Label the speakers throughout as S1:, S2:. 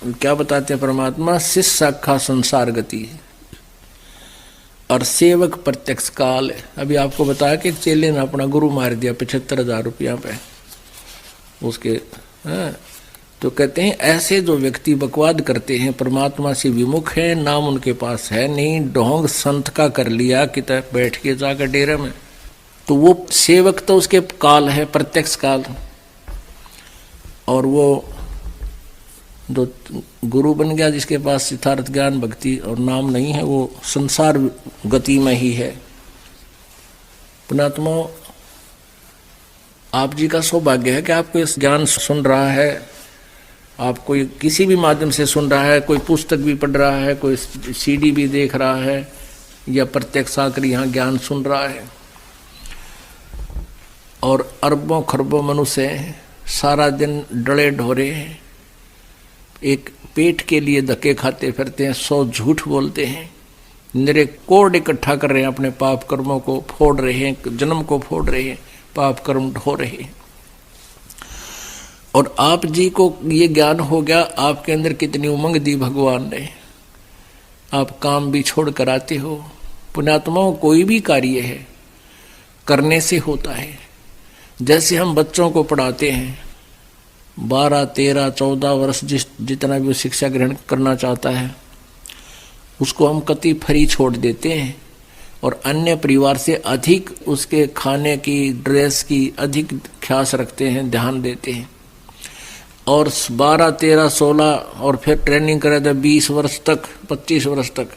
S1: क्या बताते हैं परमात्मा? शिष्य शाखा संसार गति और सेवक प्रत्यक्ष काल। अभी आपको बताया कि एक चेले ने अपना गुरु मार दिया 75,000 रुपया पे उसके। तो कहते हैं ऐसे जो व्यक्ति बकवाद करते हैं, परमात्मा से विमुख है, नाम उनके पास है नहीं, ढोंग संत का कर लिया कि बैठ के जाकर डेरे में, तो वो सेवक तो उसके काल है, प्रत्यक्ष काल। और वो जो गुरु बन गया जिसके पास यथार्थ ज्ञान भक्ति और नाम नहीं है, वो संसार गति में ही है। पुणात्मा, आप जी का सौभाग्य है कि आपको इस ज्ञान सुन रहा है, आप कोई किसी भी माध्यम से सुन रहा है, कोई पुस्तक भी पढ़ रहा है, कोई सीडी भी देख रहा है, या प्रत्यक्ष आकर यहाँ ज्ञान सुन रहा है। और अरबों खरबों मनुष्य सारा दिन डले ढोरे एक पेट के लिए धक्के खाते फिरते हैं, 100 झूठ बोलते हैं, निरे कोड इकट्ठा कर रहे हैं, अपने पाप कर्मों को फोड़ रहे हैं, जन्म को फोड़ रहे हैं, पाप कर्म ढो रहे हैं। और आप जी को ये ज्ञान हो गया, आपके अंदर कितनी उमंग दी भगवान ने, आप काम भी छोड़ कर आते हो। पुण्यात्माओं, कोई भी कार्य है करने से होता है। जैसे हम बच्चों को पढ़ाते हैं, 12, 13, 14 वर्ष जितना भी वो शिक्षा ग्रहण करना चाहता है, उसको हम कति फ्री छोड़ देते हैं और अन्य परिवार से अधिक उसके खाने की, ड्रेस की अधिक ख्यास रखते हैं, ध्यान देते हैं। और 12, 13, 16 और फिर ट्रेनिंग करे तो 20 वर्ष तक, 25 वर्ष तक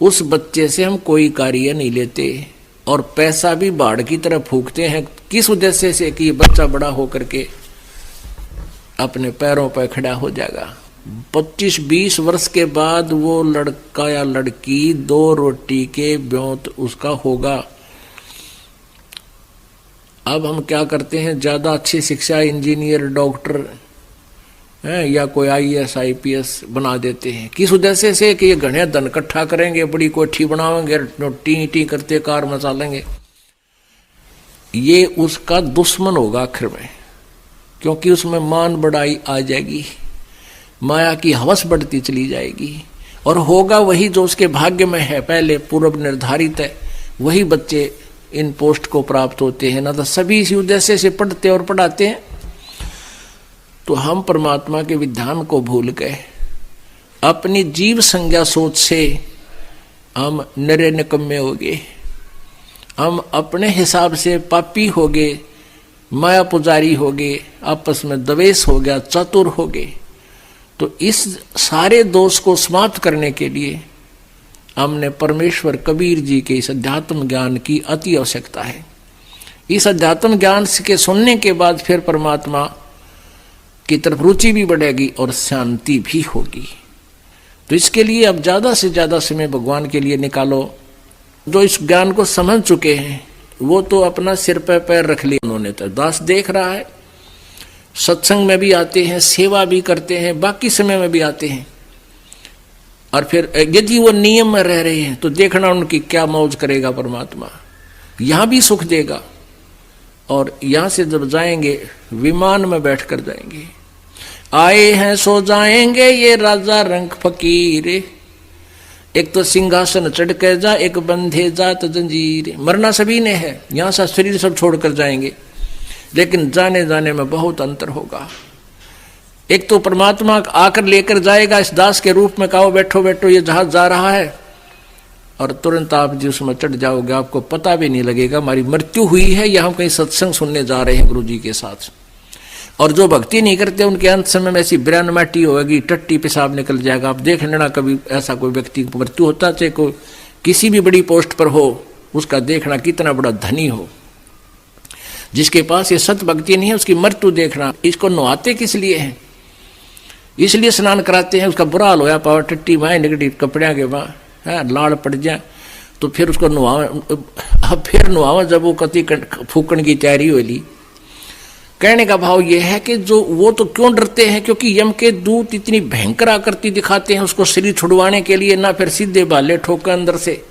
S1: उस बच्चे से हम कोई कार्य नहीं लेते और पैसा भी बाढ़ की तरह फूकते हैं। किस उद्देश्य से? कि बच्चा बड़ा होकर के अपने पैरों पर खड़ा हो जाएगा। 25-20 वर्ष के बाद वो लड़का या लड़की 2 रोटी के ब्योंत उसका होगा। अब हम क्या करते हैं, ज्यादा अच्छी शिक्षा, इंजीनियर, डॉक्टर है या कोई IAS IPS बना देते हैं। किस उद्देश्य से? कि ये घने धन इकट्ठा करेंगे, बड़ी कोठी बनाएंगे, टी टी करते कार मचालेंगे। ये उसका दुश्मन होगा आखिर में, क्योंकि उसमें मान बढ़ाई आ जाएगी, माया की हवस बढ़ती चली जाएगी और होगा वही जो उसके भाग्य में है, पहले पूर्व निर्धारित है, वही बच्चे इन पोस्ट को प्राप्त होते हैं। ना तो सभी इसी उद्देश्य से पढ़ते और पढ़ाते हैं। तो हम परमात्मा के विधान को भूल गए, अपनी जीव संज्ञा सोच से हम नरे निकम्मे हो गए, हम अपने हिसाब से पापी हो गए, माया पुजारी हो गए, आपस में द्वेष हो गया, चतुर हो गए। तो इस सारे दोष को समाप्त करने के लिए हमने परमेश्वर कबीर जी के इस अध्यात्म ज्ञान की अति आवश्यकता है। इस अध्यात्म ज्ञान के सुनने के बाद फिर परमात्मा की तरफ रुचि भी बढ़ेगी और शांति भी होगी। तो इसके लिए अब ज्यादा से ज्यादा समय भगवान के लिए निकालो। जो इस ज्ञान को समझ चुके हैं वो तो अपना सिर पे पैर रख लिया उन्होंने, तो दास देख रहा है, सत्संग में भी आते हैं, सेवा भी करते हैं, बाकी समय में भी आते हैं। और फिर यदि वो नियम में रह रहे हैं तो देखना उनकी क्या मौज करेगा परमात्मा, यहां भी सुख देगा। और यहां से जब जाएंगे विमान में बैठ कर जाएंगे, आए हैं सो जाएंगे ये राजा रंग फकीर, एक तो सिंहासन चढ़ कर जा, एक बंधे जात जंजीर। मरना सभी ने है, यहां से शरीर सब छोड़कर जाएंगे, लेकिन जाने जाने में बहुत अंतर होगा। एक तो परमात्मा आकर लेकर जाएगा इस दास के रूप में, कहो बैठो बैठो ये जहाज जा रहा है, और तुरंत आप जी उसमें चढ़ जाओगे, आपको पता भी नहीं लगेगा हमारी मृत्यु हुई है या हम कहीं सत्संग सुनने जा रहे हैं गुरु जी के साथ। और जो भक्ति नहीं करते उनके अंत समय में ऐसी बिरान माटी होगी, टट्टी पेशाब निकल जाएगा। आप देख लेना कभी ऐसा कोई व्यक्ति की मृत्यु होता, चाहे कोई किसी भी बड़ी पोस्ट पर हो, उसका देखना कितना बड़ा धनी हो, जिसके पास ये सत भक्ति नहीं है उसकी मृत्यु देखना। इसको नहाते किस लिए है? इसलिए स्नान कराते हैं, उसका बुरा हाल होया पावर टट्टी माए निकटी कपड़िया के वहाँ लाड़ पड़ जाए, तो फिर उसको नुहावा, फिर नुहावा जब वो कति फूकण की तैयारी हो ली। कहने का भाव यह है कि जो वो तो क्यों डरते हैं, क्योंकि यम के दूत इतनी भयंकर आकृति दिखाते हैं उसको शरीर छुड़वाने के लिए, ना फिर सीधे बाले ठोकर अंदर से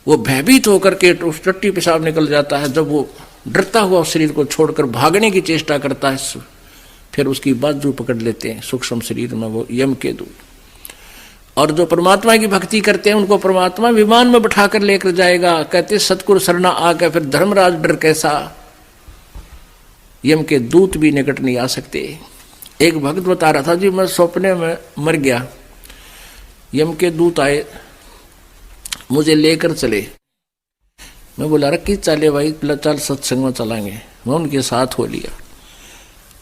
S1: वो भयभीत होकर के उस टट्टी पेशाब निकल जाता है। जब वो डरता हुआ उस शरीर को छोड़कर भागने की चेष्टा करता है, फिर उसकी बाजू पकड़ लेते हैं सूक्ष्म शरीर में, वो यम के दूत। और जो परमात्मा की भक्ति करते हैं उनको परमात्मा विमान में बैठा कर लेकर जाएगा। कहते सतगुरु शरणा आके फिर धर्मराज डर कैसा, यम के दूत भी निकट नहीं आ सकते। एक भक्त बता रहा था जी, मैं सपने में मर गया, यम के दूत आए मुझे लेकर चले। मैं बोला रखी चले भाई, चल सत्संग में चलाएंगे। मैं उनके साथ हो लिया।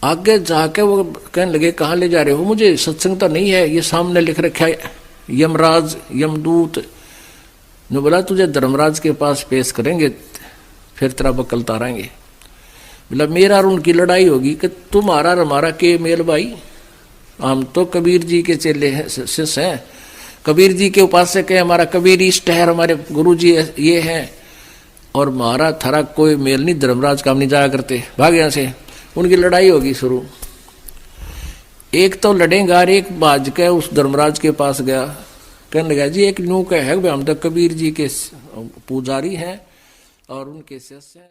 S1: आगे जाके वो कहने लगे कहाँ ले जा रहे हो मुझे, सत्संग तो नहीं है, ये सामने लिख रखा है यमराज यमदूत। ने बोला तुझे धर्मराज के पास पेश करेंगे, फिर तेरा बकल तारेंगे। बोला मेरा और उनकी लड़ाई होगी कि तुम्हारा और हमारा के मेल भाई, हम तो कबीर जी के चेले हैं, शिष्य हैं, कबीर जी के उपासक है, हमारा कबीर इष्ट है, हमारे गुरु जी ये हैं, और हमारा थारा कोई मेल नहीं, धर्मराज काम नहीं जाया करते, भाग यहाँ से। उनकी लड़ाई होगी शुरू। एक तो लड़ेगा और एक बाज के उस धर्मराज के पास गया, कहने लगा जी एक न्यू का है, हम तो कबीर जी के पुजारी हैं और उनके शिष्य हैं।